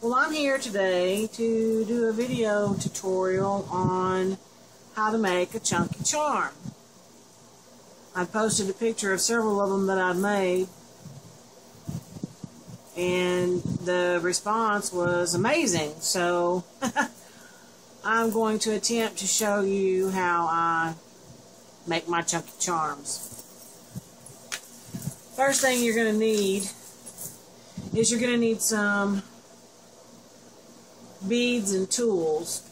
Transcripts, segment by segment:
Well, I'm here today to do a video tutorial on how to make a chunky charm. I posted a picture of several of them that I've made, and the response was amazing. So I'm going to attempt to show you how I make my chunky charms. First thing you're going to need is you're going to need some beads and tools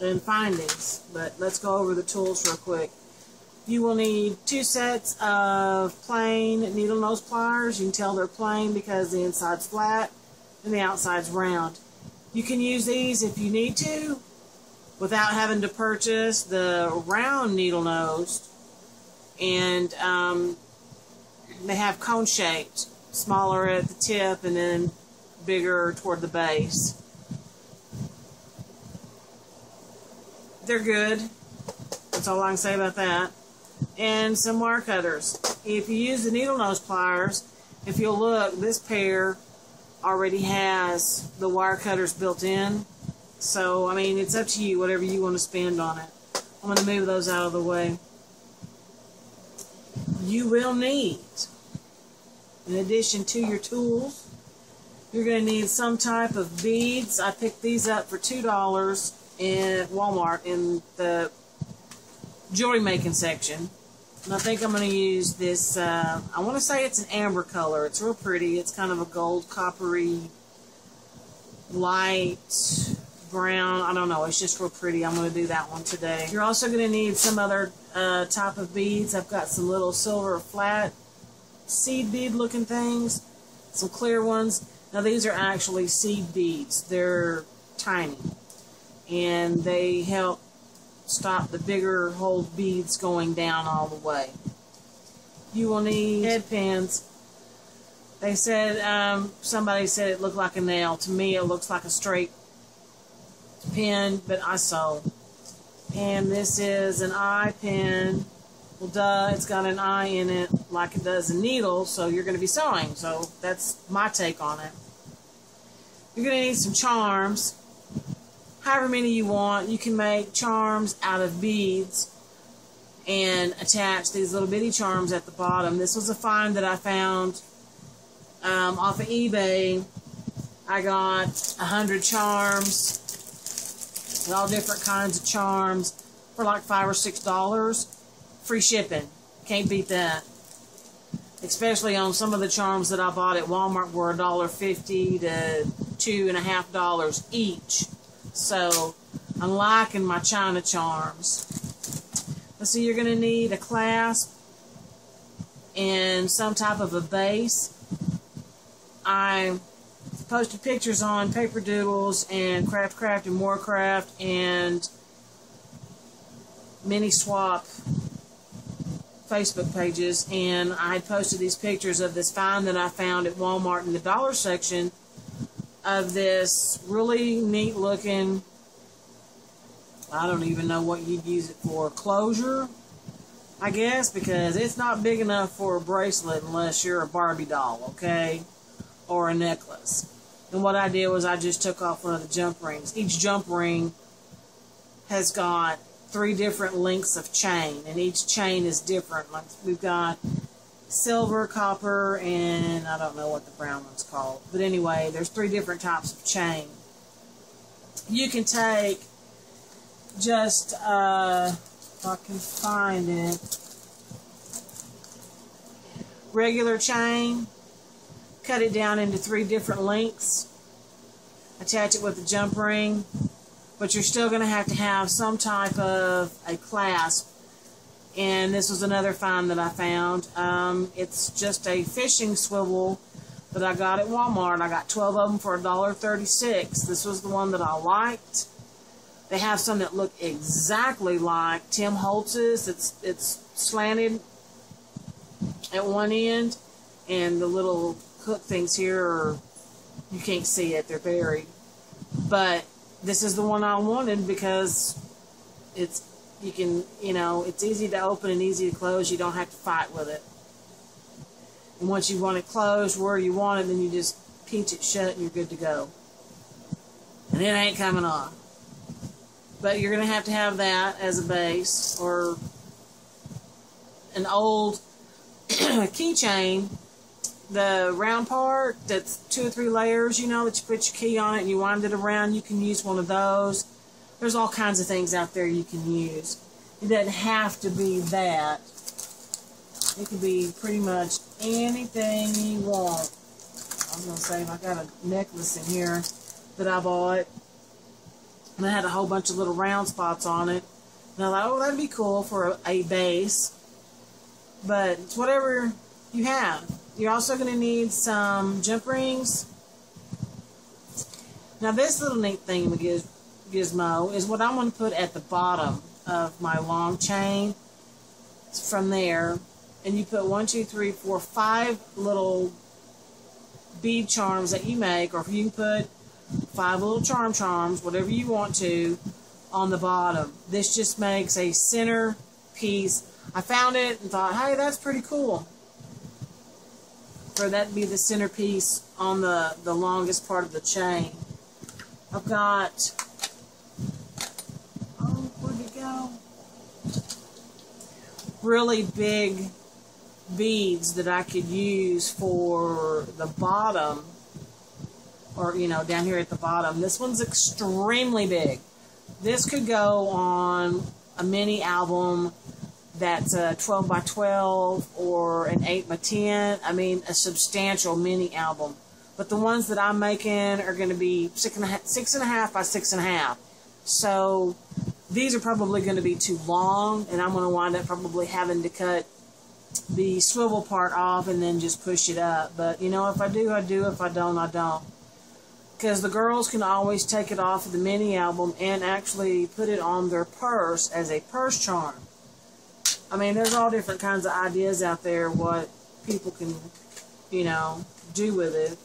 and findings, but let's go over the tools real quick. You will need 2 sets of plain needle nose pliers. You can tell they're plain because the inside's flat and the outside's round. You can use these if you need to without having to purchase the round needle nose, and they have cone shaped, smaller at the tip and then bigger toward the base. They're good. That's all I can say about that. And some wire cutters. If you use the needle nose pliers, if you'll look, this pair already has the wire cutters built in. So, I mean, it's up to you, whatever you want to spend on it. I'm going to move those out of the way. You will need, in addition to your tools, you're going to need some type of beads. I picked these up for $2 in Walmart in the jewelry making section. And I think I'm going to use this, I want to say it's an amber color. It's real pretty. It's kind of a gold coppery, light brown. I don't know. It's just real pretty. I'm going to do that one today. You're also going to need some other type of beads. I've got some little silver flat seed bead looking things. Some clear ones. Now these are actually seed beads. They're tiny, and they help stop the bigger hole beads going down all the way. You will need head pins. They said, somebody said it looked like a nail. To me it looks like a straight pin, but I sew. And this is an eye pin. Well, duh, it's got an eye in it like it does a needle, so you're going to be sewing. So that's my take on it. You're going to need some charms. However many you want. You can make charms out of beads and attach these little bitty charms at the bottom. This was a find that I found off of eBay. I got 100 charms, with all different kinds of charms, for like $5 or $6. Free shipping. Can't beat that. Especially on some of the charms that I bought at Walmart were $1.50 to $2.50 each. So I'm liking my China charms. Let's see, you're going to need a clasp and some type of a base. I posted pictures on Paper Doodles and Craft and More Craft and Mini Swap Facebook pages, and I had posted these pictures of this find that I found at Walmart in the dollar section of this really neat looking, I don't even know what you'd use it for, closure, I guess, because it's not big enough for a bracelet unless you're a Barbie doll, okay, or a necklace. And what I did was I just took off one of the jump rings. Each jump ring has got 3 different lengths of chain, and each chain is different. Like we've got silver, copper, and I don't know what the brown one's called. But anyway, there's 3 different types of chain. You can take just, if I can find it, regular chain, cut it down into 3 different lengths, attach it with a jump ring, but you're still going to have some type of a clasp. And this was another find that I found. It's just a fishing swivel that I got at Walmart. I got 12 of them for $1.36. This was the one that I liked. They have some that look exactly like Tim Holtz's. It's slanted at one end, and the little hook things here are, you can't see it, they're buried. But this is the one I wanted because it's, you can, you know, it's easy to open and easy to close. You don't have to fight with it. And once you want it closed where you want it, then you just pinch it shut and you're good to go. And it ain't coming off. But you're going to have that as a base, or an old keychain. The round part that's 2 or 3 layers, you know, that you put your key on it and you wind it around. You can use one of those. There's all kinds of things out there you can use. It doesn't have to be that. It could be pretty much anything you want. I was going to say, I got a necklace in here that I bought. And it had a whole bunch of little round spots on it. And I thought, oh, that'd be cool for a base. But it's whatever you have. You're also going to need some jump rings. Now this little neat thing gizmo is what I'm going to put at the bottom of my long chain. It's from there. And you put 1, 2, 3, 4, 5 little bead charms that you make, or you can put 5 little charms, whatever you want to, on the bottom. This just makes a center piece. I found it and thought, hey, that's pretty cool. For that to be the centerpiece on the longest part of the chain. I've got, oh, where'd it go? Really big beads that I could use for the bottom, or, you know, down here at the bottom. This one's extremely big. This could go on a mini album that's a 12 by 12 or an 8 by 10. I mean, a substantial mini album. But the ones that I'm making are going to be 6.5 by 6.5. So these are probably going to be too long, and I'm going to wind up probably having to cut the swivel part off and then just push it up. But, you know, if I do, I do. If I don't, I don't. Because the girls can always take it off of the mini album and actually put it on their purse as a purse charm. I mean, there's all different kinds of ideas out there what people can, you know, do with it.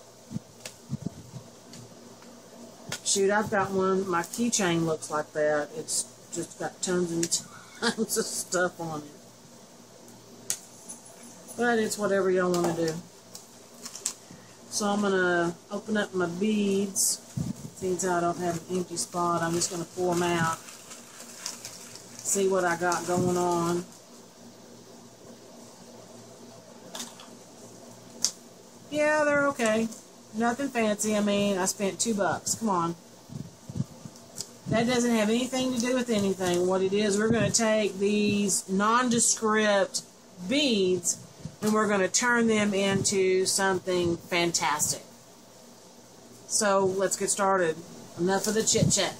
Shoot, I've got one, my keychain looks like that. It's just got tons and tons of stuff on it. But it's whatever y'all want to do. So I'm going to open up my beads. Since I don't have an empty spot, I'm just going to pour them out. See what I got going on. Yeah, they're okay. Nothing fancy. I mean, I spent $2. Come on. That doesn't have anything to do with anything. What it is, we're going to take these nondescript beads and we're going to turn them into something fantastic. So let's get started. Enough of the chit chat.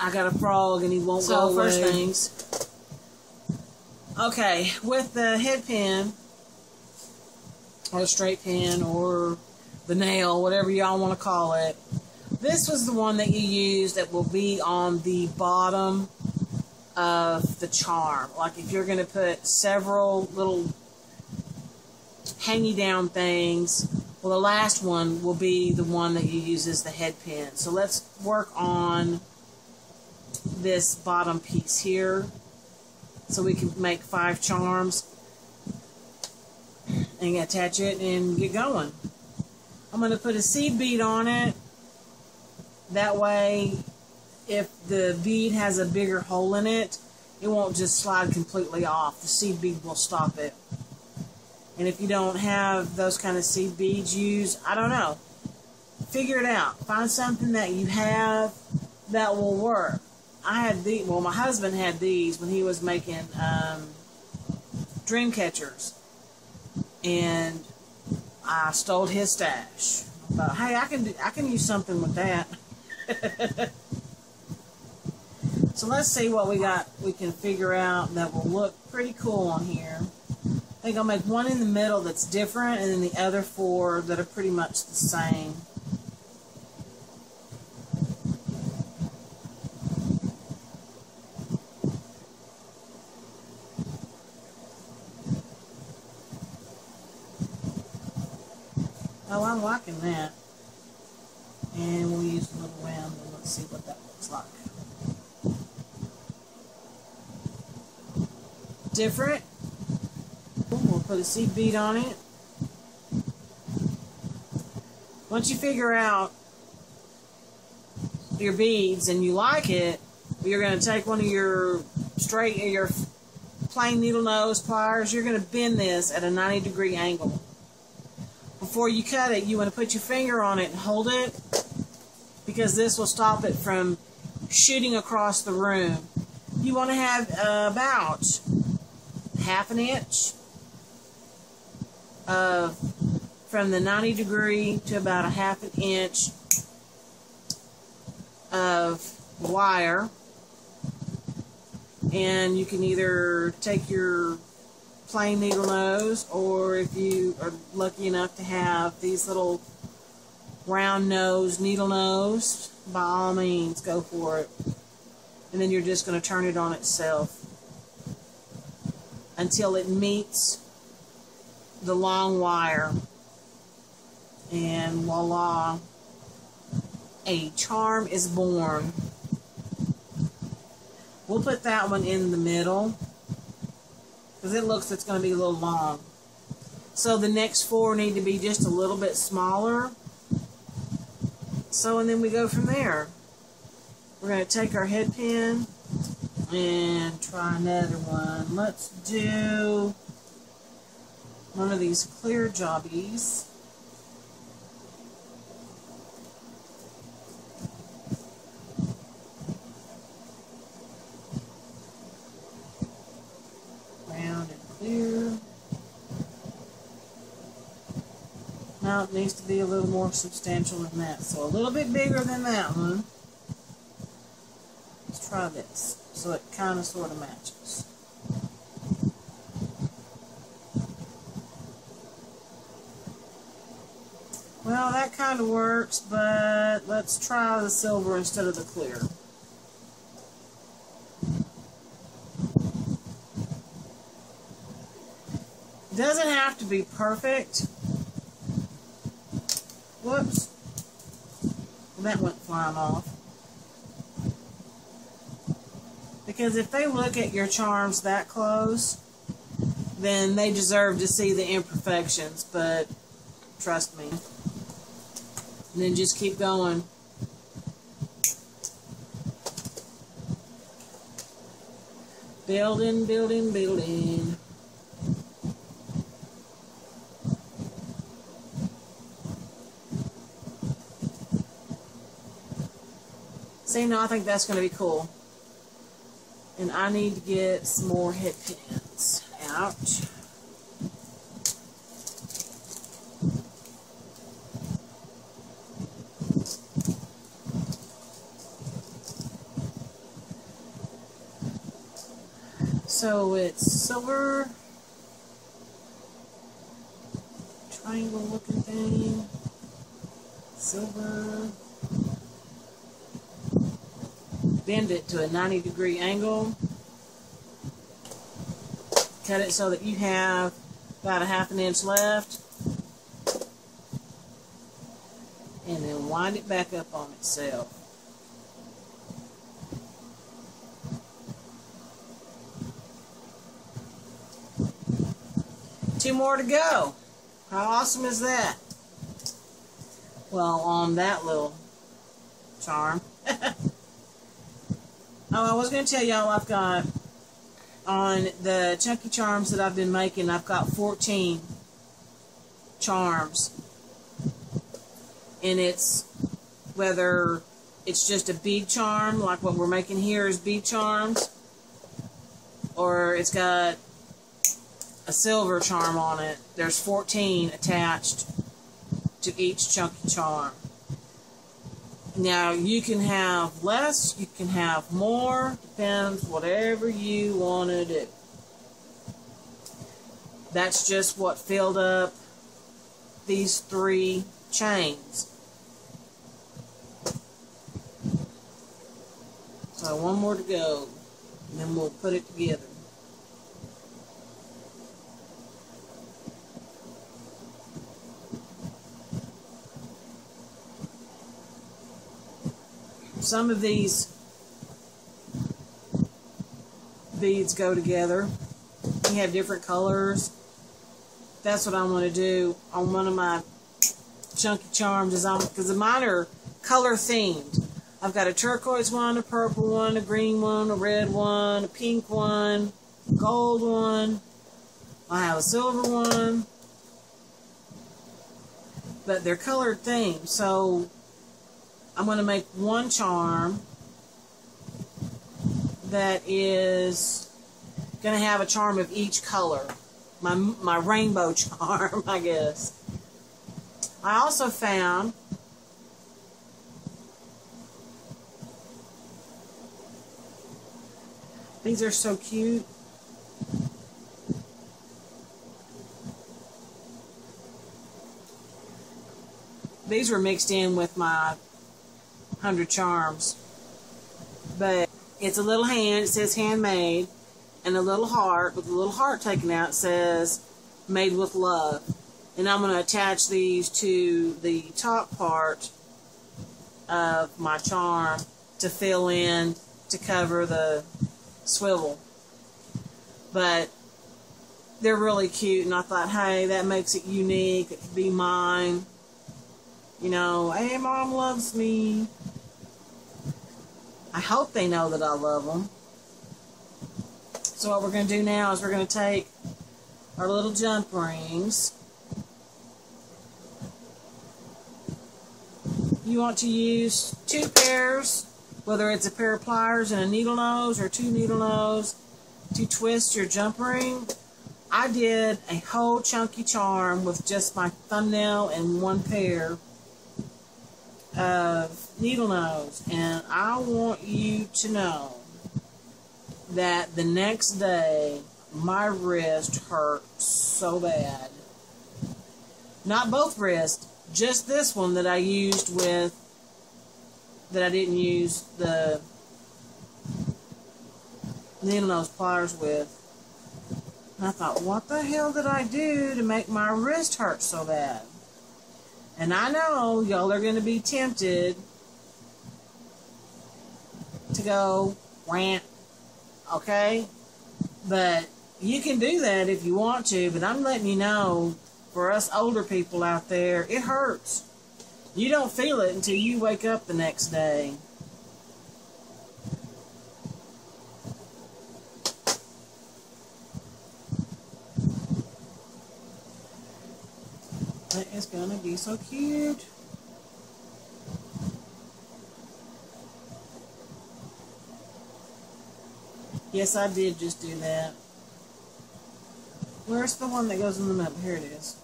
I got a frog and he won't go away. First things. Okay, with the head pin, or the straight pin, or the nail, whatever y'all want to call it. This was the one that you use that will be on the bottom of the charm. Like if you're going to put several little hangy down things, well, the last one will be the one that you use as the head pin. So let's work on this bottom piece here so we can make 5 charms and attach it and get going. I'm going to put a seed bead on it. That way, if the bead has a bigger hole in it, it won't just slide completely off. The seed bead will stop it. And if you don't have those kind of seed beads used, I don't know. Figure it out. Find something that you have that will work. I had these, well, my husband had these when he was making dream catchers. And I stole his stash. But hey, I can use something with that. So let's see what we can figure out that will look pretty cool on here. I think I'll make one in the middle that's different, and then the other 4 that are pretty much the same. Oh, I'm liking that. And we'll use a little round and let's see what that looks like. Different. We'll put a seed bead on it. Once you figure out your beads and you like it, you're going to take one of your plain needle nose pliers. You're going to bend this at a 90-degree angle. Before you cut it, you want to put your finger on it and hold it, because this will stop it from shooting across the room. You want to have about 1/2 inch from the 90-degree to about 1/2 inch of wire. And you can either take your plain needle nose, or if you are lucky enough to have these little round nose needle nose, by all means go for it. And then you're just going to turn it on itself until it meets the long wire, and voila, a charm is born. We'll put that one in the middle because it looks it's going to be a little long. So the next 4 need to be just a little bit smaller. So, and then we go from there. We're going to take our head pin and try another one. Let's do one of these clear jobbies. Round and clear. Now it needs to be a little more substantial than that. So a little bit bigger than that one. Let's try this so it kind of sort of matches. Well, that kind of works, but let's try the silver instead of the clear. It doesn't have to be perfect. Whoops. Well, that went flying off. Because if they look at your charms that close, then they deserve to see the imperfections, but trust me. And then just keep going. Building, building, building. See, now I think that's going to be cool. And I need to get some more head pins out. So it's silver, triangle looking thing, silver. Bend it to a 90-degree angle. Cut it so that you have about a 1/2 inch left. And then wind it back up on itself. Two more to go. How awesome is that? Well, on that little charm. Oh, I was going to tell y'all I've got, on the chunky charms that I've been making, I've got 14 charms. And it's, whether it's just a bead charm, like what we're making here is bead charms, or it's got a silver charm on it. There's 14 attached to each chunky charm. Now, you can have less, you can have more, depends whatever you want to do. That's just what filled up these 3 chains. So one more to go, and then we'll put it together. Some of these beads go together. You have different colors. That's what I want to do on one of my chunky charms because mine are color themed. I've got a turquoise one, a purple one, a green one, a red one, a pink one, a gold one. I have a silver one. But they're colored themed. So I'm going to make one charm that is going to have a charm of each color. My rainbow charm, I guess. I also found these are so cute. These were mixed in with my 100 charms. But it's a little hand, it says handmade, and a little heart, with a little heart taken out, it says made with love. And I'm going to attach these to the top part of my charm to fill in, to cover the swivel. But they're really cute, and I thought, hey, that makes it unique. It could be mine. You know, hey, Mom loves me. I hope they know that I love them. So what we're going to do now is we're going to take our little jump rings. You want to use 2 pairs, whether it's a pair of pliers and a needle nose or 2 needle nose, to twist your jump ring. I did a whole chunky charm with just my thumbnail and 1 pair of needle nose, and I want you to know that the next day my wrist hurt so bad. Not both wrists, just this one that I used with, that I didn't use the needle nose pliers with. And I thought, what the hell did I do to make my wrist hurt so bad? And I know y'all are going to be tempted to go, rant, okay? But you can do that if you want to, but I'm letting you know, for us older people out there, it hurts. You don't feel it until you wake up the next day. That is going to be so cute. Yes, I did just do that. Where's the one that goes in the middle? Here it is.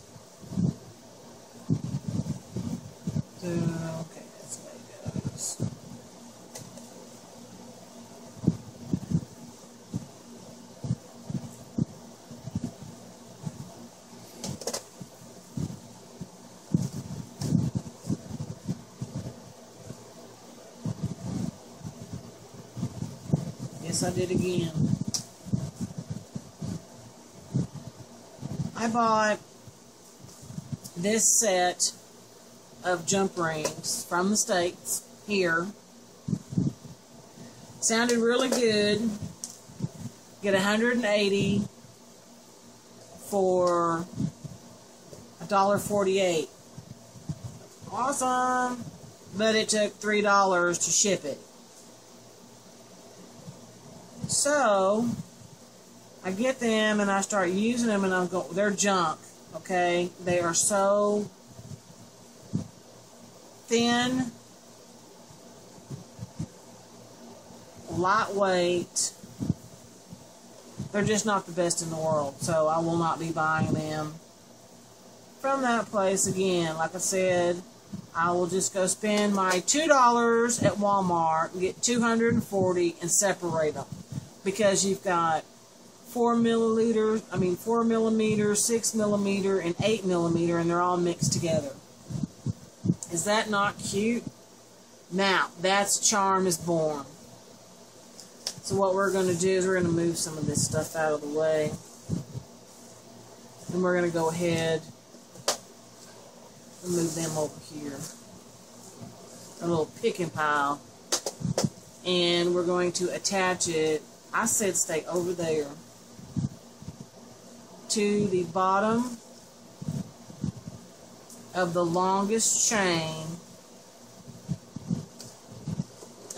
So, okay, that's the way it goes. Yes, I did again. I bought this set of jump rings from the States here. Sounded really good. Get 180 for $1.48. Awesome. But it took $3 to ship it. So I get them and I start using them, and I'm going, they're junk, okay? They are so thin, lightweight. They're just not the best in the world, so I will not be buying them from that place again. Like I said, I will just go spend my $2 at Walmart and get 240 and separate them, because you've got 4 millimeters, 6 millimeter, and 8 millimeter, and they're all mixed together. Is that not cute? Now, that's charm is born. So what we're going to do is we're going to move some of this stuff out of the way. And we're going to go ahead and move them over here. A little picking pile. And we're going to attach it, I said stay over there, to the bottom of the longest chain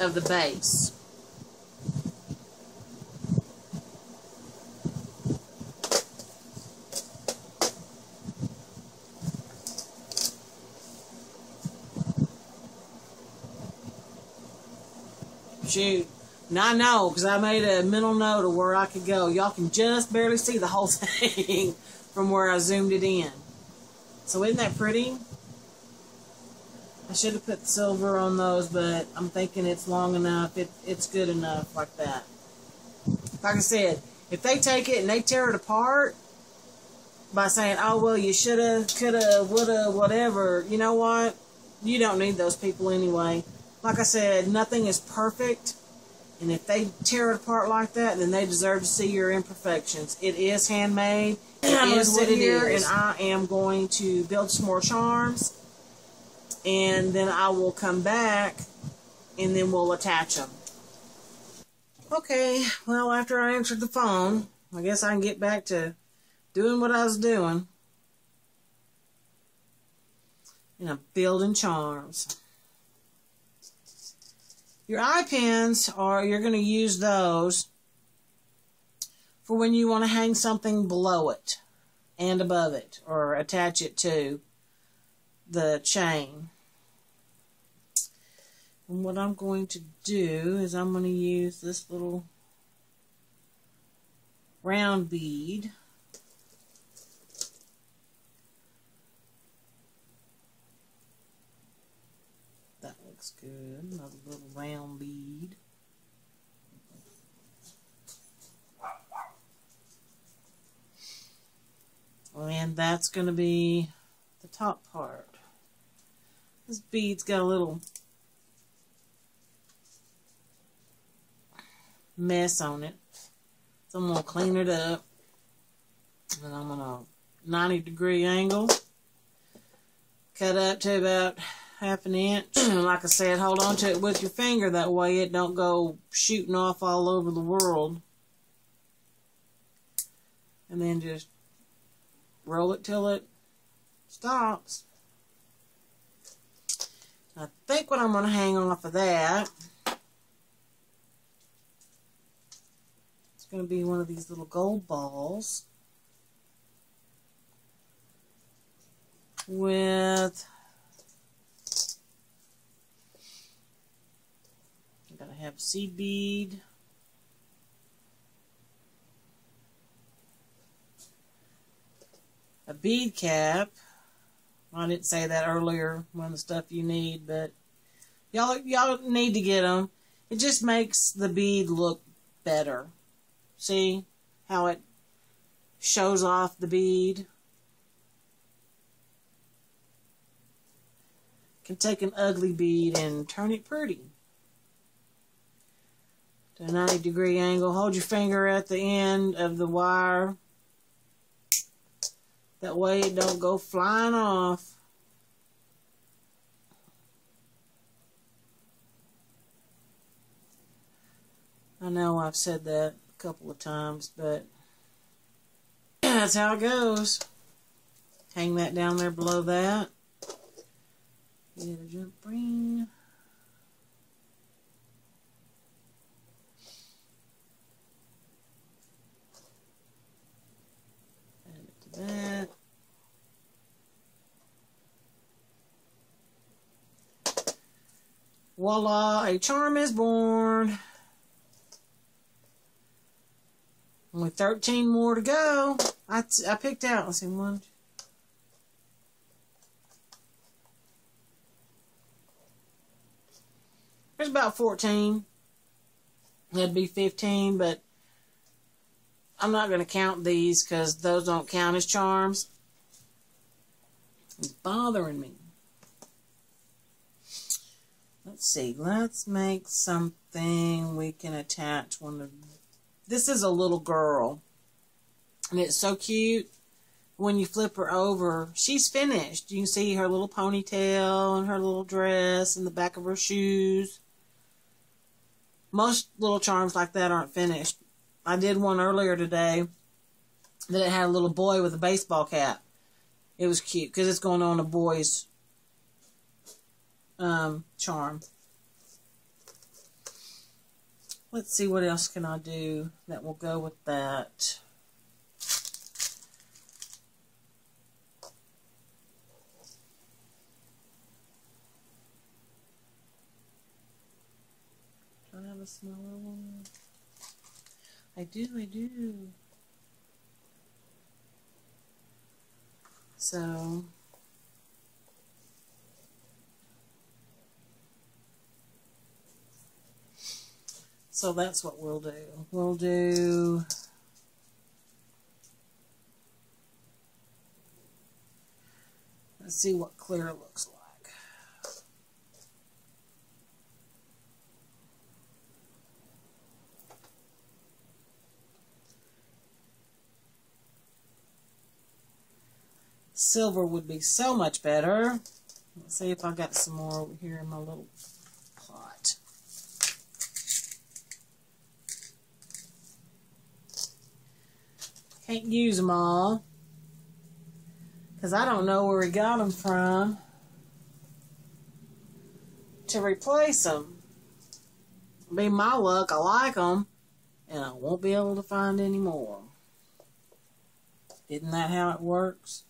of the base. Shoot. Now I know, because I made a mental note of where I could go. Y'all can just barely see the whole thing from where I zoomed it in. So isn't that pretty? I should have put the silver on those, but I'm thinking it's long enough. It's good enough like that. Like I said, if they take it and they tear it apart by saying, oh, well, you shoulda, coulda, woulda, whatever, you know what? You don't need those people anyway. Like I said, nothing is perfect. And if they tear it apart like that, then they deserve to see your imperfections. It is handmade. I'm going to sit here and I am going to build some more charms. And then I will come back and then we'll attach them. Okay, well, after I answered the phone, I guess I can get back to doing what I was doing. And I'm building charms. Your eye pins you're going to use those for when you want to hang something below it and above it or attach it to the chain. And what I'm going to do is I'm going to use this little round bead. That looks good. Another little round bead. And that's going to be the top part. This bead's got a little mess on it. So I'm going to clean it up. And I'm going to 90-degree angle. Cut up to about half an inch. Like I said, hold on to it with your finger. That way it don't go shooting off all over the world. And then just roll it till it stops. I think what I'm going to hang off of that, it's going to be one of these little gold balls with, I'm going to have a seed bead, a bead cap. I didn't say that earlier, one of the stuff you need, but y'all need to get them. It just makes the bead look better. See how it shows off the bead? Can take an ugly bead and turn it pretty. To a 90-degree angle. Hold your finger at the end of the wire. That way it don't go flying off. I know I've said that a couple of times, but that's how it goes. Hang that down there below that. Get a jump ring. Add it to that. Voila, a charm is born. Only 13 more to go. I picked out, let's see, one. There's about 14. That'd be 15, but I'm not going to count these because those don't count as charms. It's bothering me. Let's see. Let's make something we can attach one of. This is a little girl. And it's so cute. When you flip her over, she's finished. You can see her little ponytail and her little dress and the back of her shoes. Most little charms like that aren't finished. I did one earlier today that it had a little boy with a baseball cap. It was cute because it's going on a boy's charm. Let's see what else can I do that will go with that. Do I have a smaller one? I do. So that's what we'll do. We'll do let's see what clear looks like. Silver would be so much better. Let's see if I got some more over here in my little pot. Can't use them all because I don't know where we got them from to replace them. Be my luck, I like them, and I won't be able to find any more. Isn't that how it works?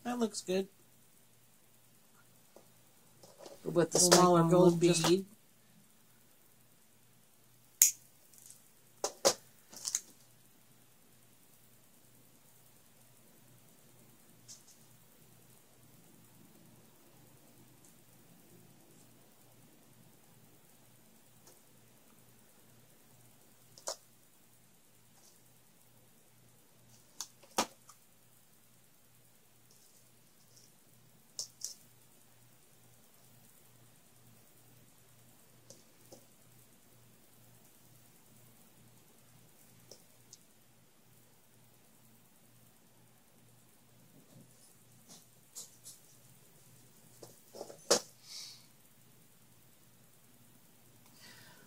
That looks good. With the smaller gold bead.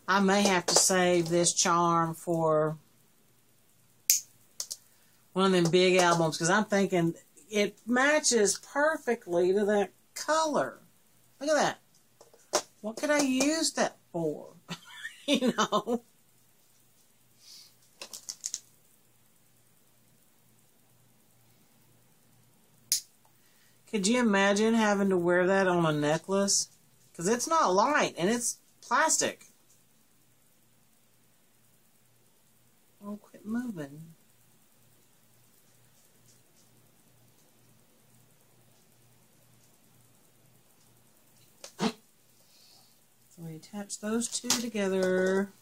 I may have to save this charm for one of them big albums because I'm thinking it matches perfectly to that color. Look at that. What could I use that for? You know? Could you imagine having to wear that on a necklace? Because it's not light and it's plastic. Oh, quit moving. So we attach those two together.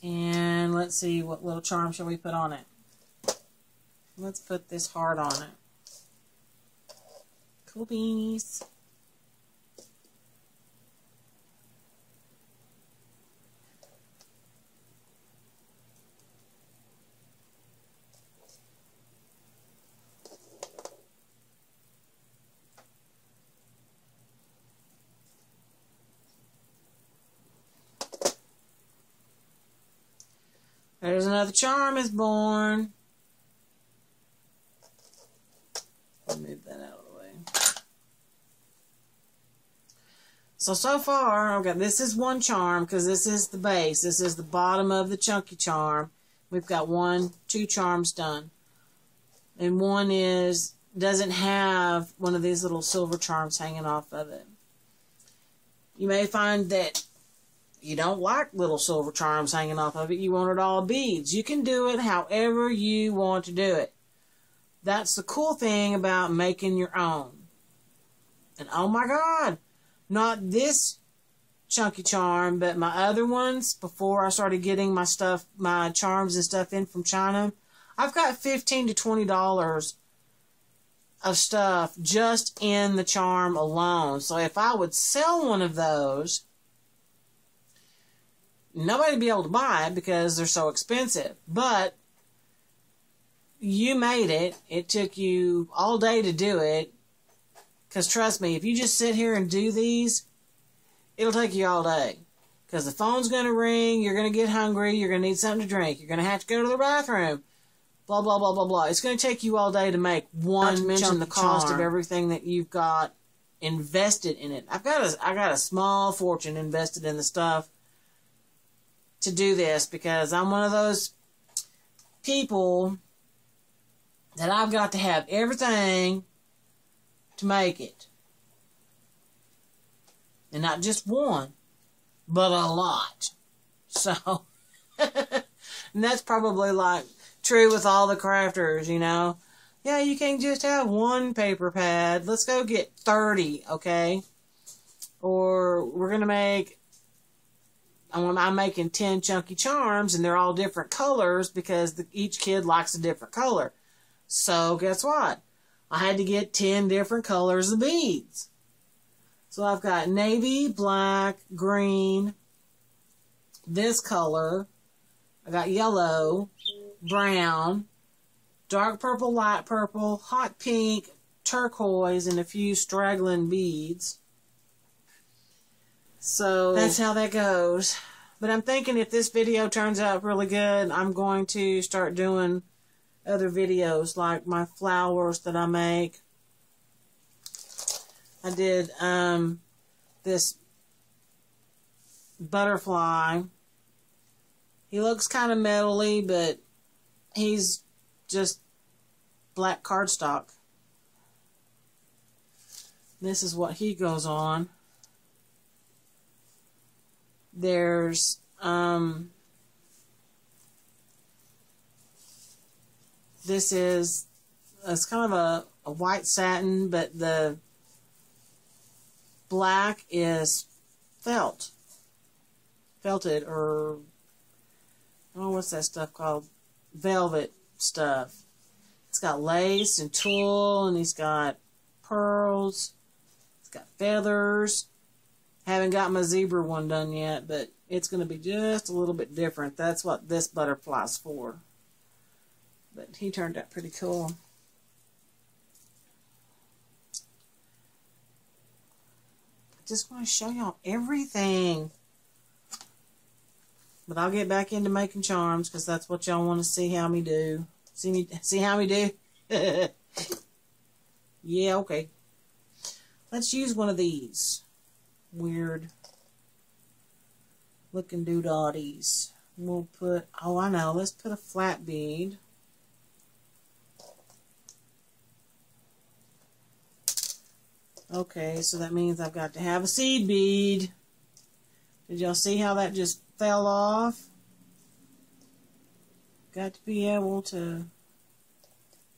And let's see, what little charm shall we put on it? Let's put this heart on it. Cool beanies. There's another charm is born. I'll move that out of the way. So far, okay, this is one charm because this is the base. This is the bottom of the chunky charm. We've got two charms done. And one doesn't have one of these little silver charms hanging off of it. You may find that you don't like little silver charms hanging off of it. You want it all beads. You can do it however you want to do it. That's the cool thing about making your own. And oh my God, not this chunky charm, but my other ones, before I started getting my charms and stuff in from China, I've got $15 to $20 of stuff just in the charm alone. So if I would sell one of those, nobody would be able to buy it because they're so expensive. But you made it. It took you all day to do it. Because trust me, if you just sit here and do these, it'll take you all day. Because the phone's going to ring, you're going to get hungry, you're going to need something to drink, you're going to have to go to the bathroom, blah, blah, blah, blah, blah. It's going to take you all day to make one. Not to mention the cost of everything that you've got invested in it. I got a small fortune invested in the stuff to do this because I'm one of those people that I've got to have everything to make it. And not just one, but a lot. So, and that's probably like true with all the crafters, you know. Yeah, you can't just have one paper pad. Let's go get 30, okay? Or we're going to make, I'm making 10 chunky charms, and they're all different colors because each kid likes a different color. So, guess what? I had to get 10 different colors of beads. So I've got navy, black, green, this color. I got yellow, brown, dark purple, light purple, hot pink, turquoise, and a few straggling beads. So that's how that goes. But I'm thinking if this video turns out really good, I'm going to start doing other videos like my flowers that I make. I did this butterfly. He looks kind of metally, but he's just black cardstock. This is what he goes on. There's this is, it's kind of a white satin, but the black is felted, or oh, what's that stuff called? Velvet stuff. It's got lace and tulle, and he's got pearls. It's got feathers. Haven't got my zebra one done yet, but it's going to be just a little bit different. That's what this butterfly's for. But he turned out pretty cool. I just want to show y'all everything. But I'll get back into making charms because that's what y'all want to see how me do. See how me do? Yeah, okay. Let's use one of these weird looking doodaddies. We'll put, oh, I know, let's put a flat bead. Okay, so that means I've got to have a seed bead. Did y'all see how that just fell off? Got to be able to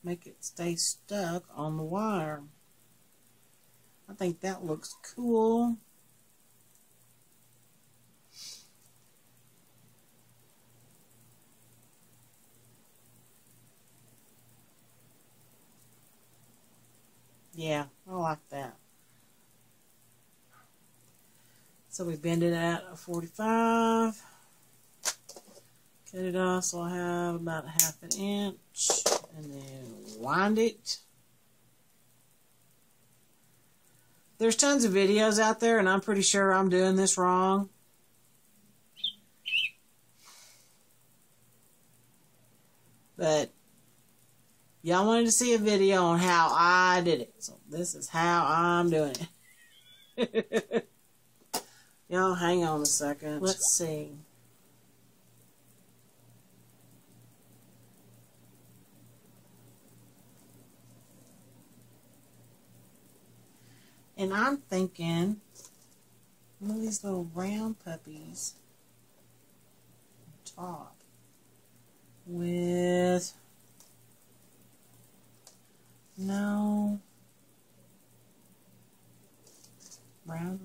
make it stay stuck on the wire. I think that looks cool. Yeah, I like that. So we bend it at a 45. Cut it off so I have about a ½ an inch. And then wind it. There's tons of videos out there, and I'm pretty sure I'm doing this wrong. But y'all wanted to see a video on how I did it. So this is how I'm doing it. Y'all hang on a second. Let's see. And I'm thinking, one of these little round puppies on top with, no, round,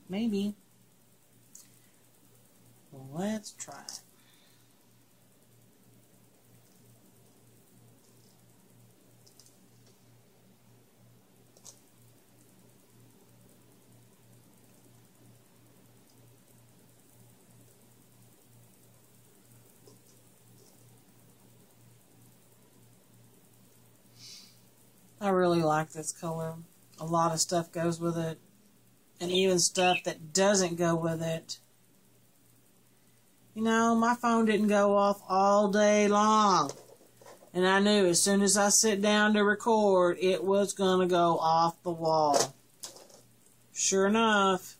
maybe. Well, let's try it. I really like this color. A lot of stuff goes with it. And even stuff that doesn't go with it. You know, my phone didn't go off all day long. And I knew as soon as I sit down to record, it was going to go off the wall. Sure enough.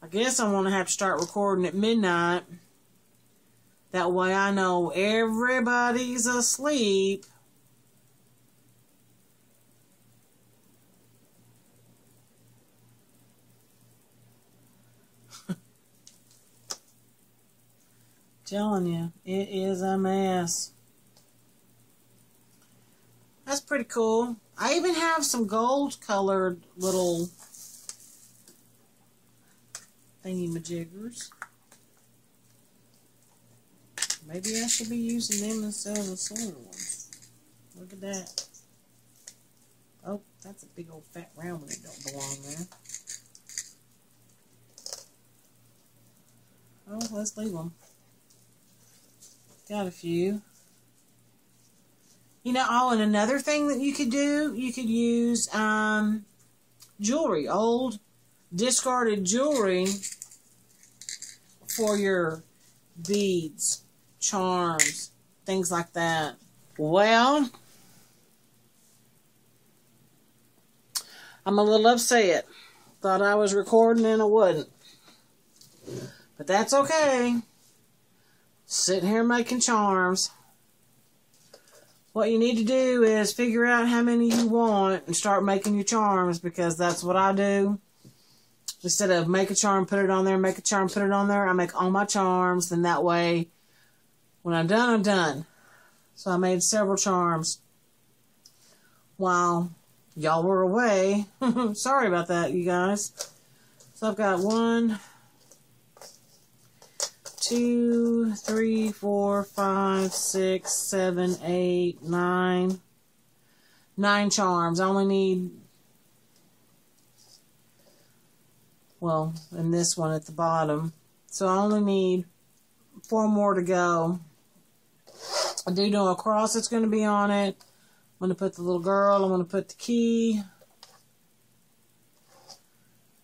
I guess I'm going to have to start recording at midnight. That way I know everybody's asleep. Telling you, it is a mess. That's pretty cool. I even have some gold colored little thingy-majiggers. Maybe I should be using them instead of the silver ones. Look at that. Oh, that's a big old fat round one that don't belong there. Oh, let's leave them. Got a few. You know, oh, and another thing that you could do, you could use jewelry, old discarded jewelry for your beads, charms, things like that. Well, I'm a little upset. Thought I was recording and I wasn't. But that's okay. Sitting here making charms. What you need to do is figure out how many you want and start making your charms, because that's what I do. Instead of make a charm, put it on there, make a charm, put it on there, I make all my charms. Then that way, when I'm done, I'm done. So I made several charms while y'all were away. Sorry about that, you guys. So I've got 1, 2, 3, 4, 5, 6, 7, 8, 9. 9 charms. I only need, well, and this one at the bottom. So I only need 4 more to go. I do know a cross that's going to be on it. I'm going to put the little girl. I'm going to put the key.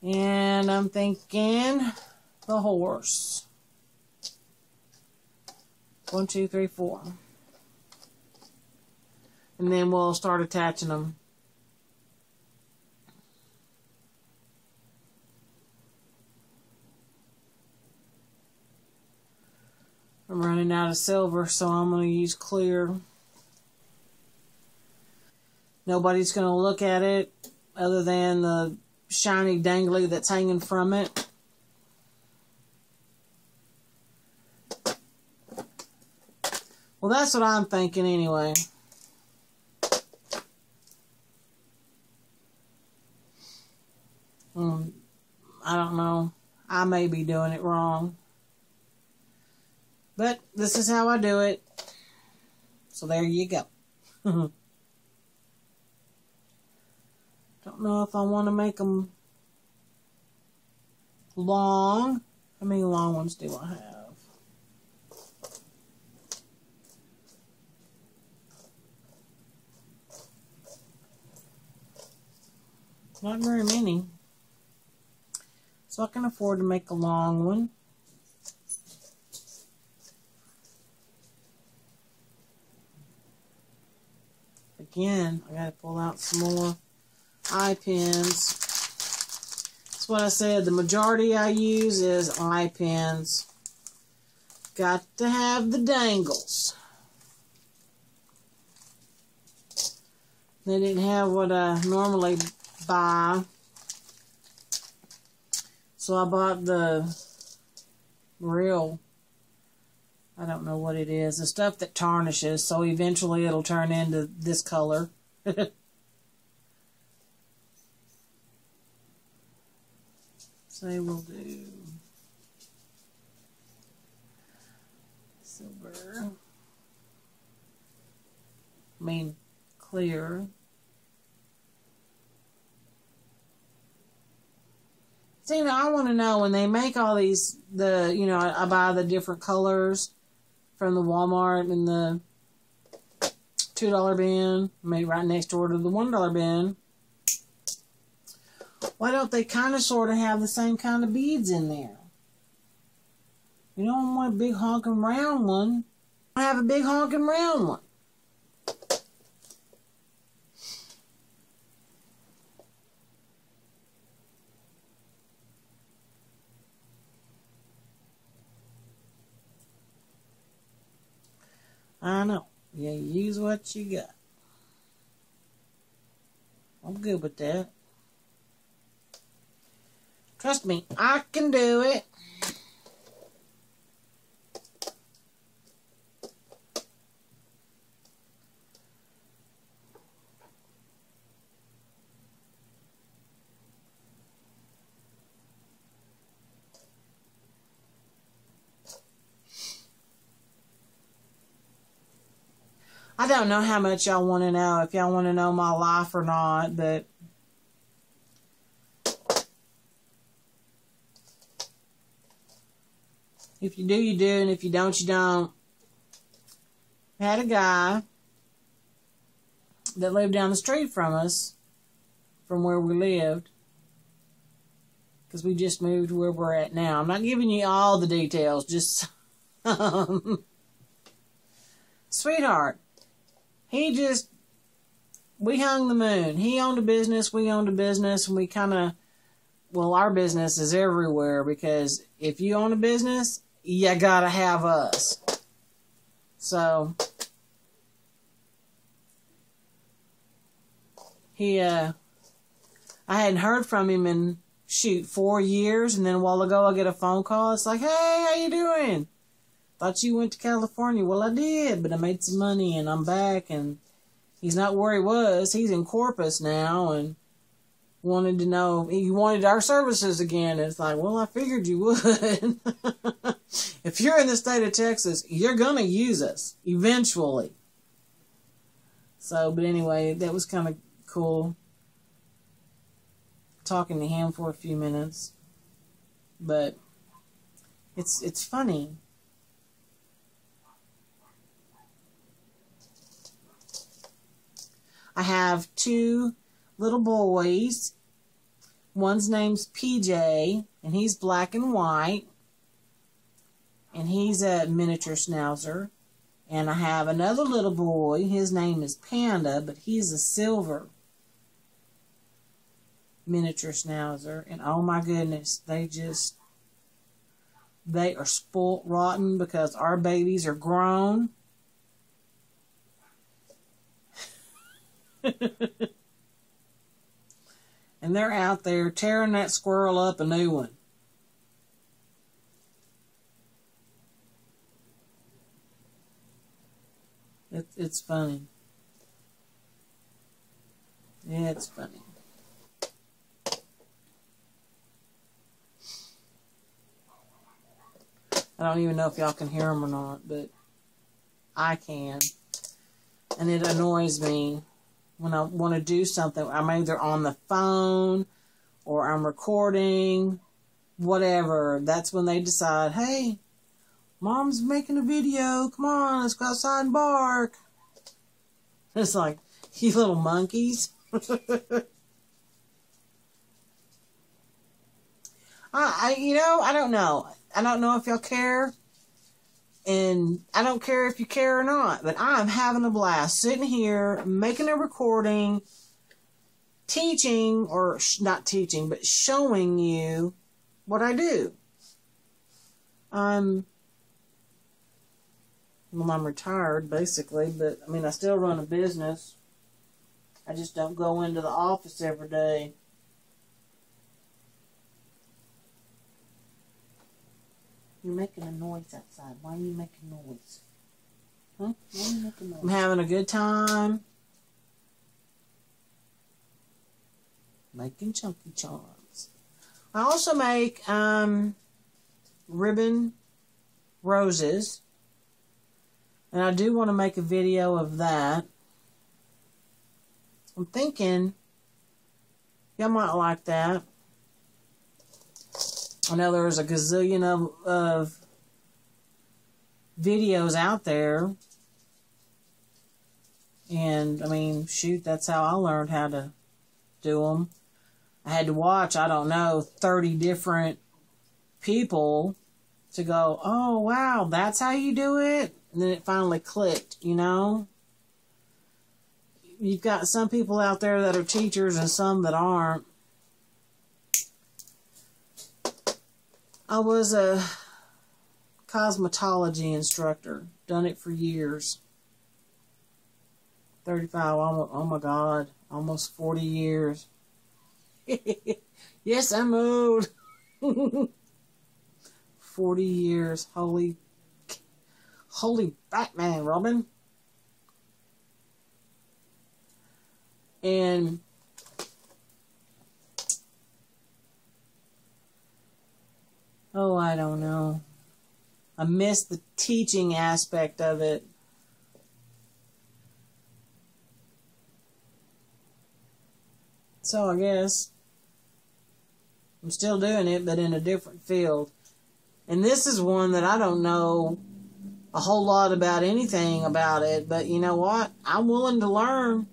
And I'm thinking the horse. 1, 2, 3, 4. And then we'll start attaching them. I'm running out of silver, so I'm going to use clear. Nobody's going to look at it other than the shiny dangly that's hanging from it. Well, that's what I'm thinking anyway. I don't know. I may be doing it wrong. But this is how I do it. So there you go. Don't know if I want to make them long. How many long ones do I have? Not very many. So I can afford to make a long one. Again, I gotta pull out some more eye pins. That's what I said. The majority I use is eye pins. Got to have the dangles. They didn't have what I normally buy. So I bought the real, I don't know what it is, the stuff that tarnishes, so eventually it'll turn into this color. Say we'll do silver, I mean clear. So, you know, I want to know when they make all these, I buy the different colors from the Walmart and the $2 bin, made right next door to the $1 bin. Why don't they kind of sort of have the same kind of beads in there? You don't want a big honking round one. I have a big honking round one. I know. You use what you got. I'm good with that. Trust me, I can do it. I don't know how much y'all want to know, if y'all want to know my life or not, but if you do, you do, and if you don't, you don't. I had a guy that lived down the street from us, from where we lived, because we just moved where we're at now. I'm not giving you all the details, just sweetheart. We hung the moon. He owned a business, we owned a business, and we kind of, well, our business is everywhere, because if you own a business, you gotta have us. So, I hadn't heard from him in, 4 years, and then a while ago I get a phone call. It's like, hey, how you doing? Thought you went to California. Well, I did, but I made some money, and I'm back, and he's not where he was. He's in Corpus now, and wanted to know, he wanted our services again. It's like, well, I figured you would. If you're in the state of Texas, you're going to use us eventually. So, but anyway, that was kind of cool. Talking to him for a few minutes. But it's funny. I have 2 little boys. One's name's PJ, and he's black and white, and he's a miniature schnauzer. And I have another little boy. His name is Panda, but he's a silver miniature schnauzer. And oh my goodness, they are spoilt rotten because our babies are grown. And they're out there tearing that squirrel up a new one. It's funny. Yeah, it's funny. I don't even know if y'all can hear them or not, but I can. And it annoys me when I want to do something. I'm either on the phone or I'm recording, whatever. That's when they decide, hey, Mom's making a video. Come on, let's go outside and bark. It's like, you little monkeys. I don't know. I don't know if y'all care. And I don't care if you care or not. But I'm having a blast sitting here, making a recording, teaching, or not teaching, but showing you what I do. I'm retired, basically, but, I mean, I still run a business. I just don't go into the office every day. You're making a noise outside. Why are you making noise? Huh? Why are you making noise? I'm having a good time. Making chunky charms. I also make ribbon roses. And I do want to make a video of that. I'm thinking y'all might like that. I know there's a gazillion of videos out there. And, I mean, shoot, that's how I learned how to do them. I had to watch, I don't know, 30 different people to go, oh, wow, that's how you do it? And then it finally clicked, you know? You've got some people out there that are teachers and some that aren't. I was a cosmetology instructor. Done it for years. 35, oh my God, almost 40 years. Yes, I'm old. 40 years. Holy Batman, Robin. And oh, I don't know. I miss the teaching aspect of it. So I guess I'm still doing it, but in a different field. And this is one that I don't know a whole lot about anything about it, but you know what? I'm willing to learn.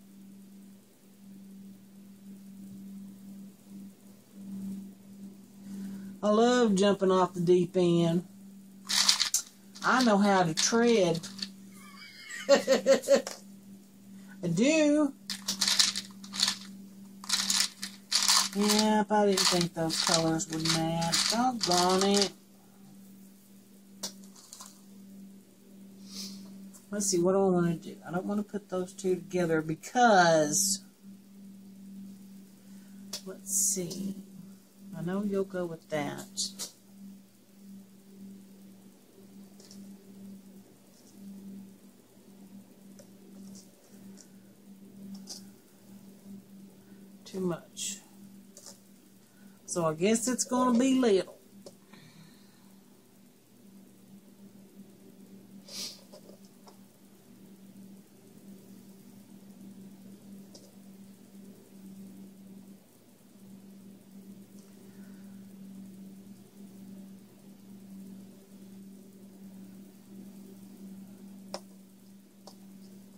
I love jumping off the deep end. I know how to tread. I do. Yep, I didn't think those colors would match. Doggone it. Let's see, what do I want to do? I don't want to put those two together because, let's see. I know you'll go with that. Too much. So I guess it's going to be little.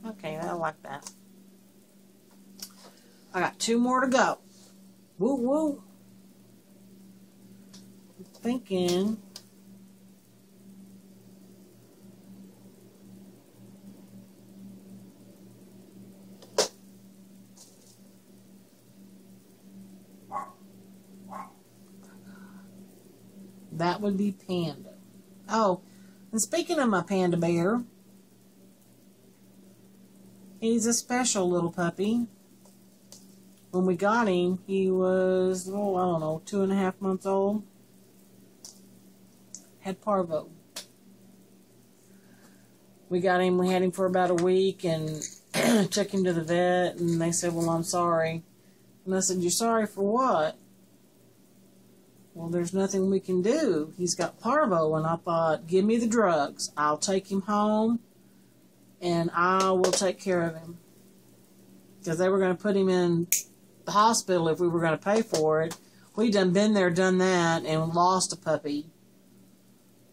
Okay, I like that. I got 2 more to go. Woo woo. I'm thinking that would be Panda. Oh, and speaking of my panda bear, he's a special little puppy. When we got him, he was, oh, I don't know, 2.5 months old. Had parvo. We got him, we had him for about a week and took him to the vet, and they said, well, I'm sorry. And I said, you're sorry for what? Well, there's nothing we can do. He's got parvo. And I thought, give me the drugs. I'll take him home and I will take care of him. Because they were going to put him in the hospital if we were going to pay for it. We done been there, done that, and lost a puppy.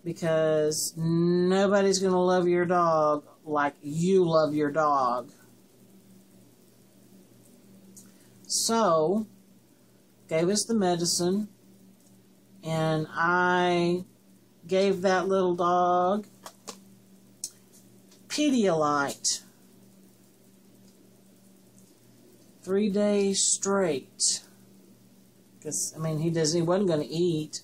Because nobody's going to love your dog like you love your dog. So, gave us the medicine, and I gave that little dog Pedialyte 3 days straight. Because, I mean, he wasn't going to eat.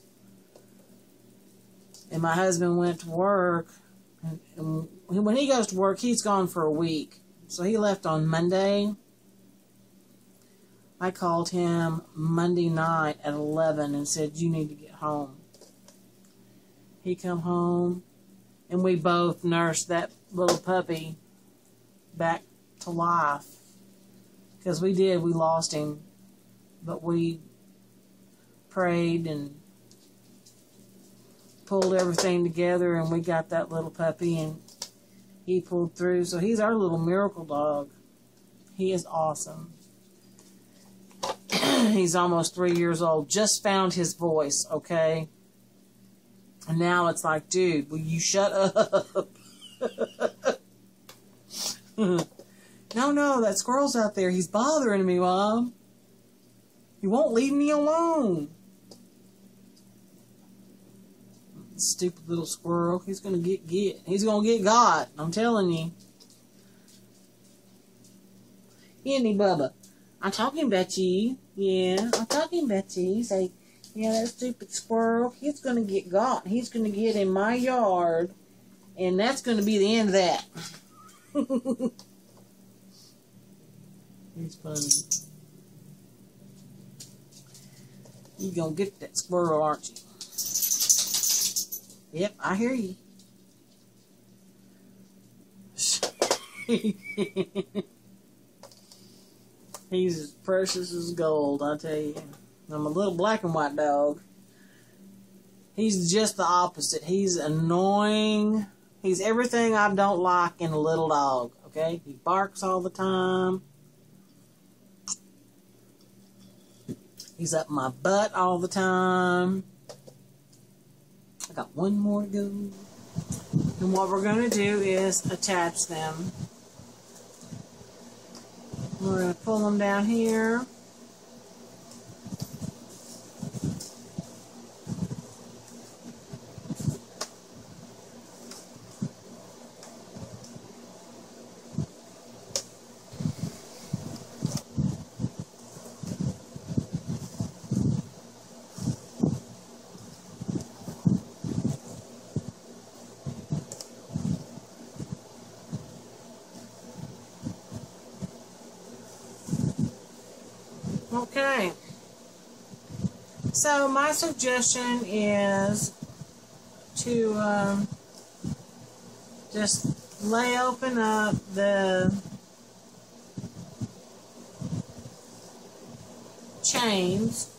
And my husband went to work, and when he goes to work, he's gone for a week. So he left on Monday. I called him Monday night at 11 and said, you need to get home. He come home, and we both nursed that little puppy back to life. Because we lost him. But we prayed and pulled everything together, and we got that little puppy, and he pulled through. So he's our little miracle dog. He is awesome. He's almost 3 years old. Just found his voice, okay? And now it's like, dude, will you shut up? No, that squirrel's out there. He's bothering me, Mom. He won't leave me alone. Stupid little squirrel. He's gonna get. He's gonna get got. I'm telling you. Andy Bubba, I'm talking about you. Yeah, I'm talking about you. You say, yeah, that stupid squirrel. He's gonna get got. He's gonna get in my yard, and that's gonna be the end of that. He's funny. You gonna get that squirrel, aren't you? Yep, I hear you. He's as precious as gold, I tell you. I'm a little black and white dog. He's just the opposite. He's annoying. He's everything I don't like in a little dog, okay? He barks all the time. He's up my butt all the time. I got one more to go. And what we're going to do is attach them. We're going to pull them down here. Okay, so my suggestion is to just lay open up the chains,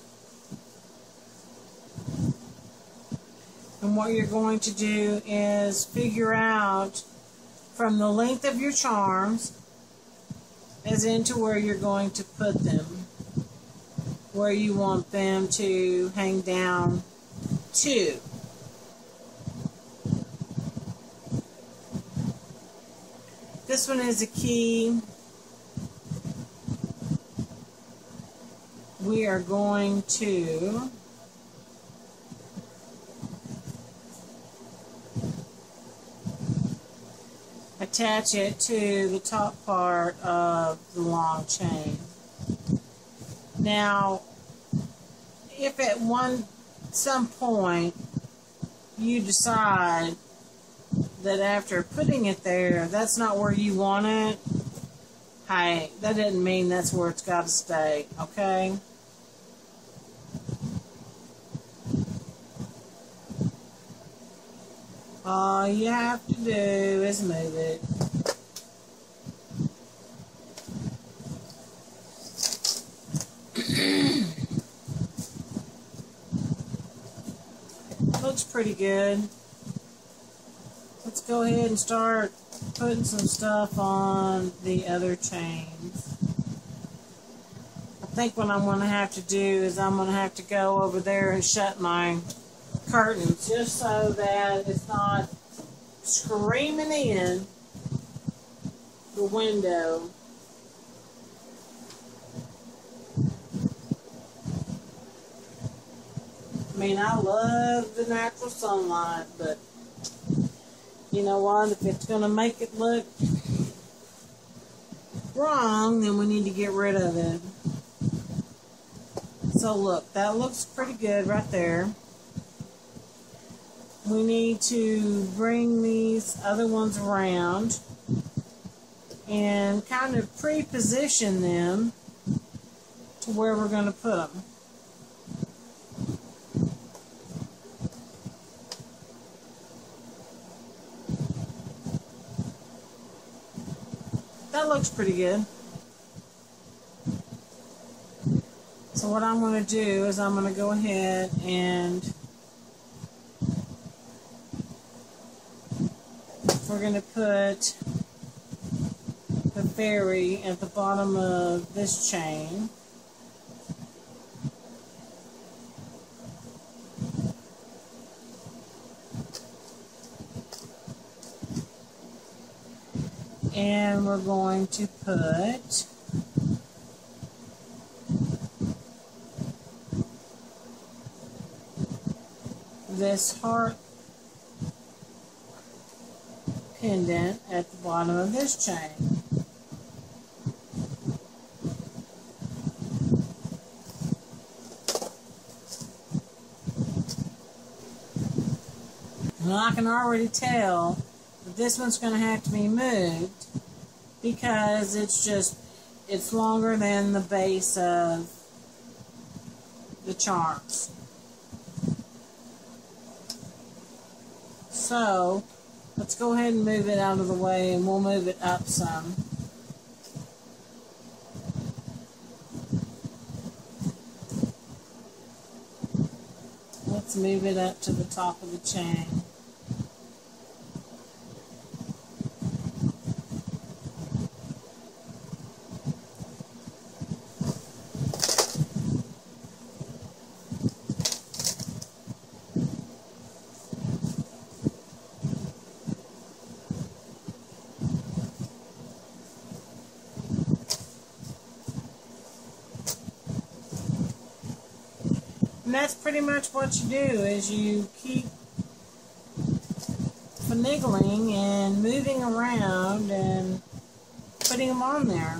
and what you're going to do is figure out from the length of your charms as into where you're going to put them, where you want them to hang down to. This one is a key. We are going to attach it to the top part of the long chain. Now, if at some point you decide that after putting it there, that's not where you want it, hey, that doesn't mean that's where it's got to stay, okay? All you have to do is move it. Looks pretty good. Let's go ahead and start putting some stuff on the other chains. I think what I'm going to have to do is I'm going to have to go over there and shut my curtains just so that it's not screaming in the window. I mean, I love the natural sunlight, but you know what? If it's going to make it look wrong, then we need to get rid of it. So look, that looks pretty good right there. We need to bring these other ones around and kind of pre-position them to where we're going to put them. That looks pretty good. So what I'm going to do is I'm going to go ahead and we're going to put the fairy at the bottom of this chain. And we're going to put this heart pendant at the bottom of this chain. And I can already tell that this one's going to have to be moved because it's longer than the base of the charms. So let's go ahead and move it out of the way, and we'll move it up some. Let's move it up to the top of the chain. And that's pretty much what you do, is you keep finagling and moving around and putting them on there.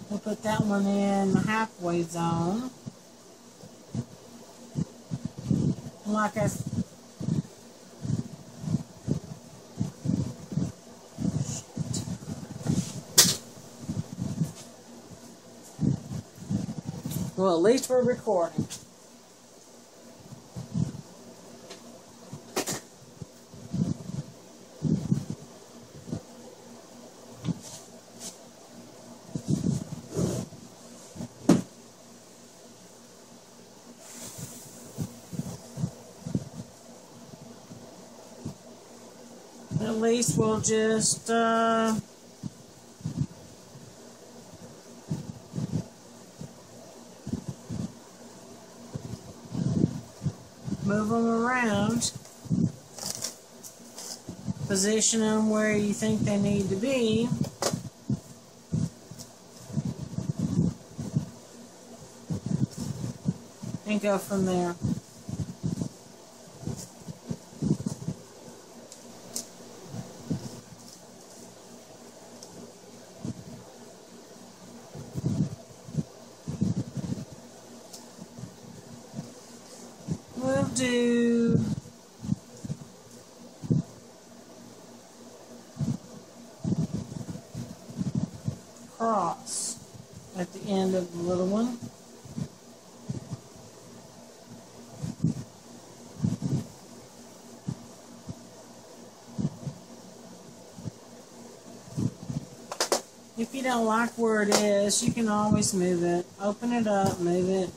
We'll put that one in the halfway zone. And like I Well, at least we're recording. At least we'll just move them around, position them where you think they need to be, and go from there. We'll do cross at the end of the little one. If you don't like where it is, you can always move it. Open it up, move it.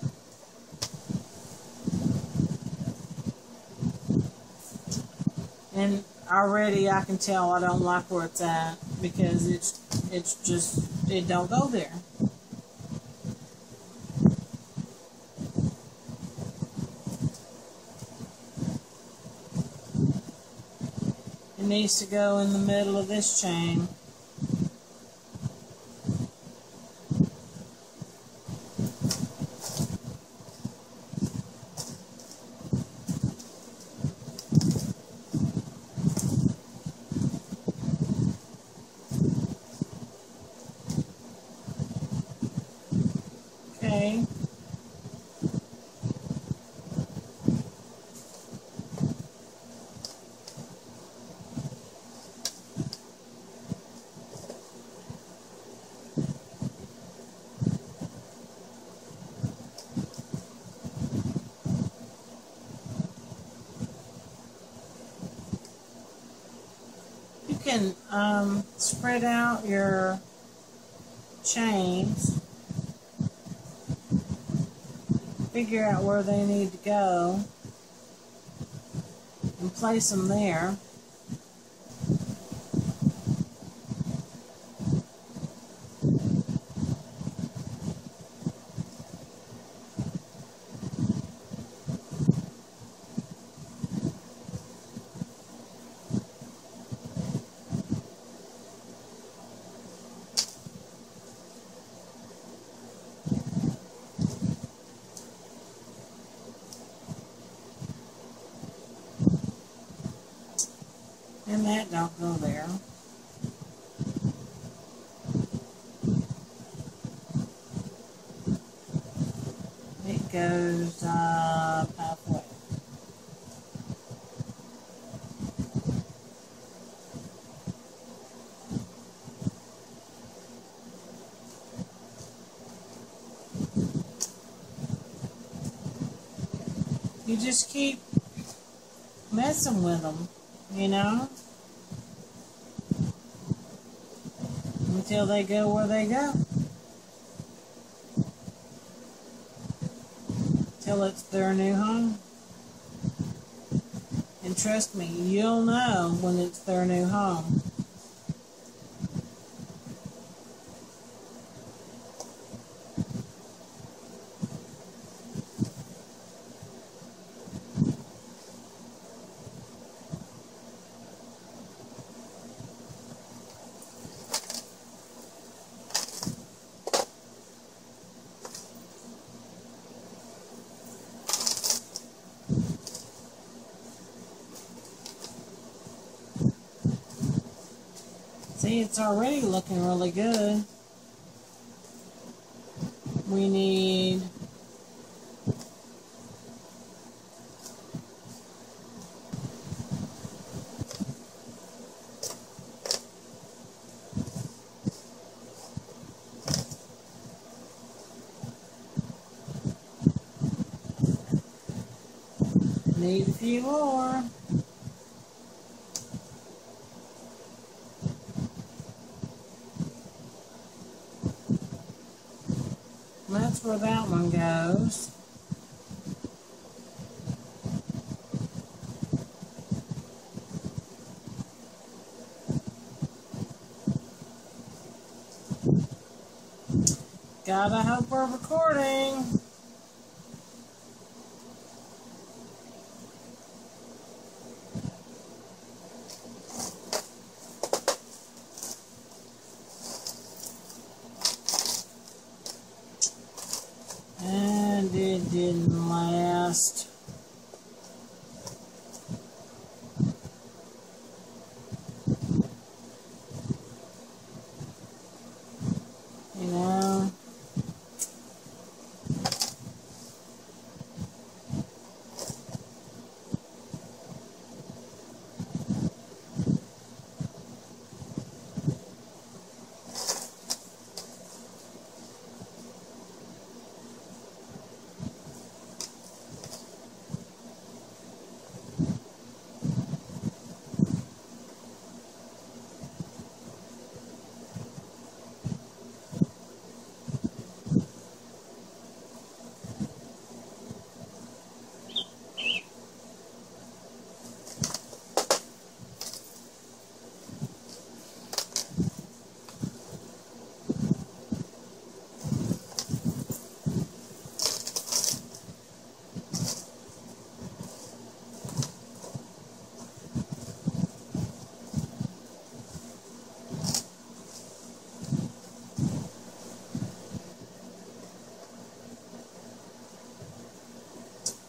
And already I can tell I don't like where it's at because it's just, it don't go there. It needs to go in the middle of this chain. Okay. You can spread out your chains, figure out where they need to go, and place them there. And that don't go there. It goes halfway. You just keep messing with them, you know, until they go where they go. Till it's their new home. And trust me, you'll know when it's their new home. See, it's already looking really good. We need a few more. That's where that one goes. Gotta hope we're recording. And it didn't last. You know.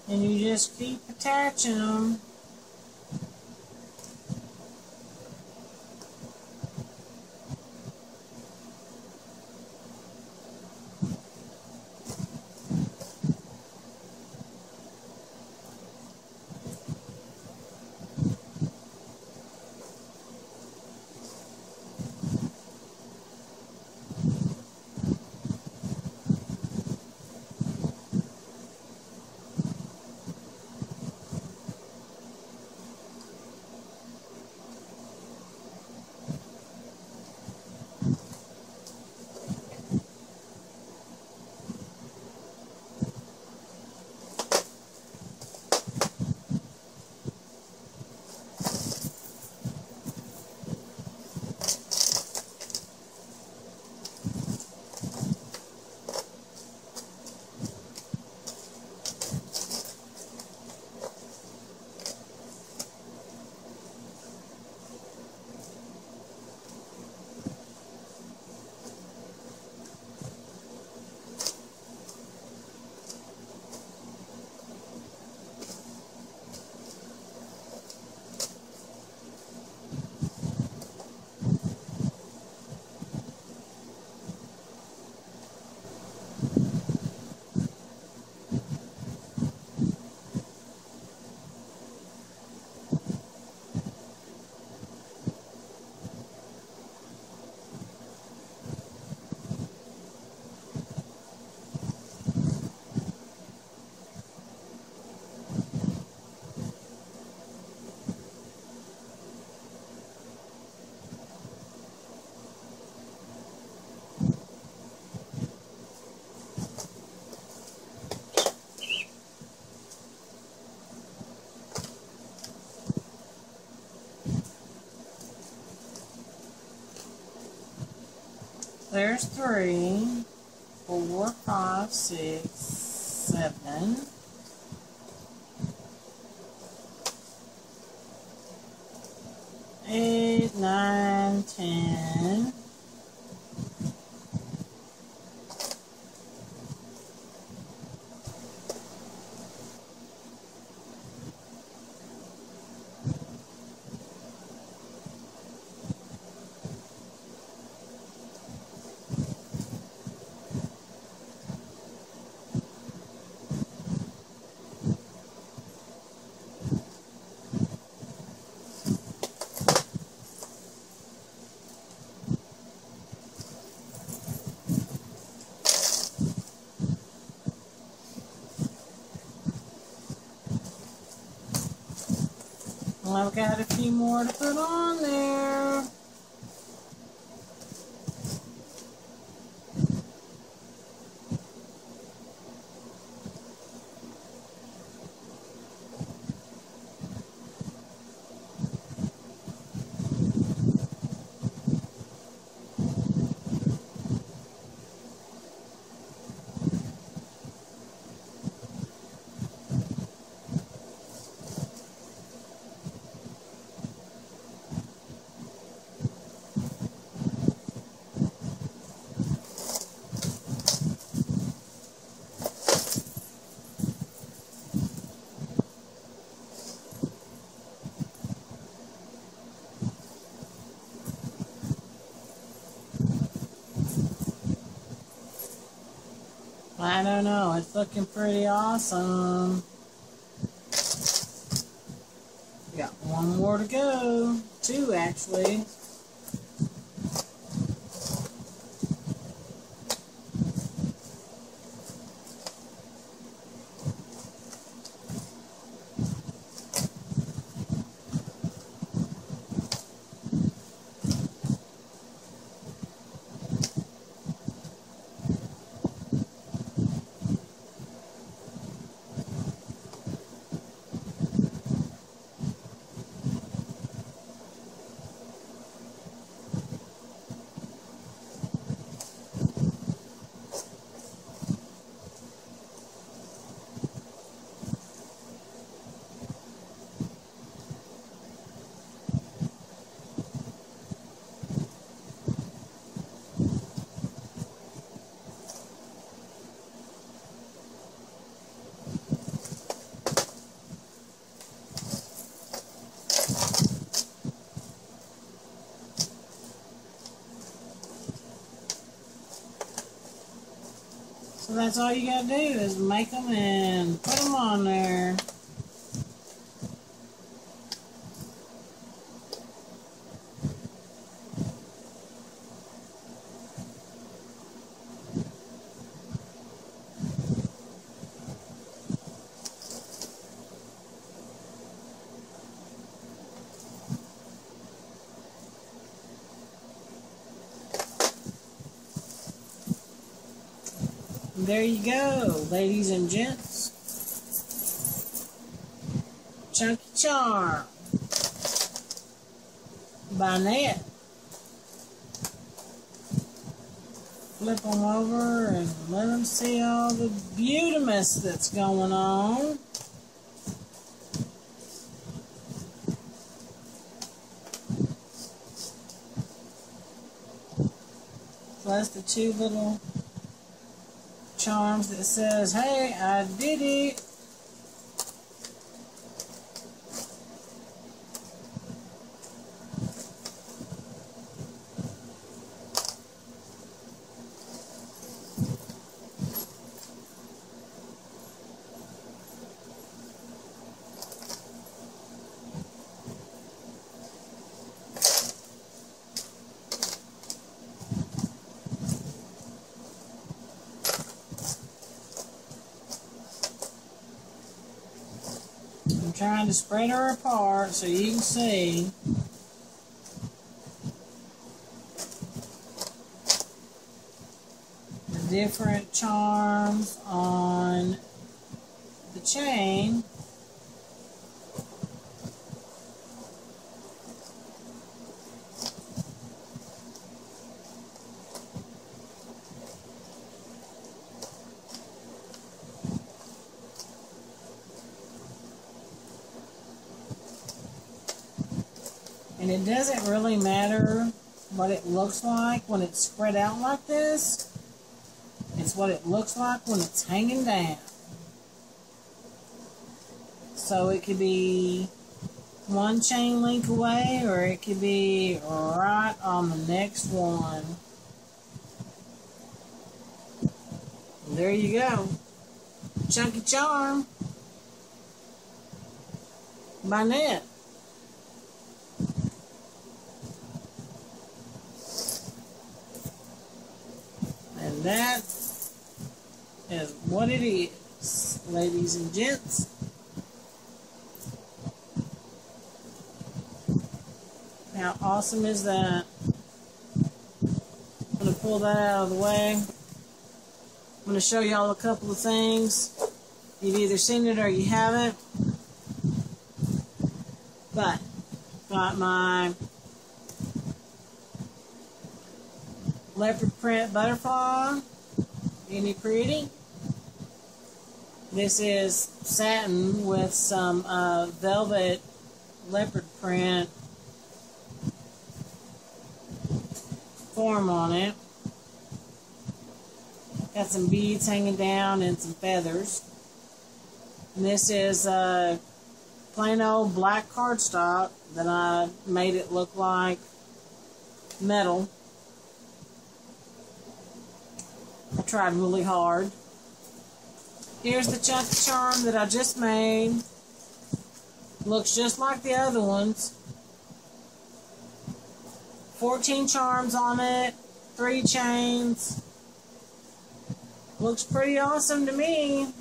And you just keep attaching them. There's 3, 4, 5, 6, 7, 8, 9, 10, I've got a few more to put on there. I don't know, it's looking pretty awesome. We got 1 more to go. 2 actually. So that's all you gotta do is make them and put them on there. There you go, ladies and gents. Chunky Charm by Annette. Flip them over and let them see all the beautiness that's going on. Plus the 2 little charms that says, hey, I did it. I'm trying to spread her apart so you can see. The different charms on the chain. And it doesn't really matter what it looks like when it's spread out like this. It's what it looks like when it's hanging down. So it could be one chain link away, or it could be right on the next one. And there you go. Chunky Charm by Annette. And that is what it is, ladies and gents. How awesome is that? I'm going to pull that out of the way. I'm going to show y'all a couple of things. You've either seen it or you haven't. But, got my leopard print butterfly. Isn't it pretty? This is satin with some velvet leopard print form on it. Got some beads hanging down and some feathers. And this is plain old black cardstock that I made it look like metal. I tried really hard. Here's the chunky charm that I just made. Looks just like the other ones. 14 charms on it, 3 chains. Looks pretty awesome to me.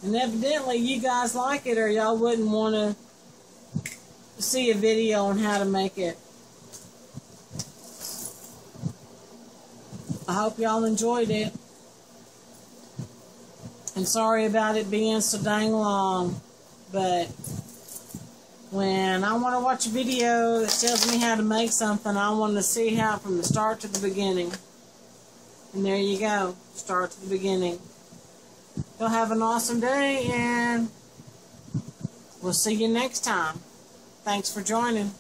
And evidently you guys like it, or y'all wouldn't want to see a video on how to make it. I hope y'all enjoyed it. And sorry about it being so dang long, but when I want to watch a video that tells me how to make something, I want to see how from the start to the beginning. And there you go, start to the beginning. Y'all have an awesome day, and we'll see you next time. Thanks for joining.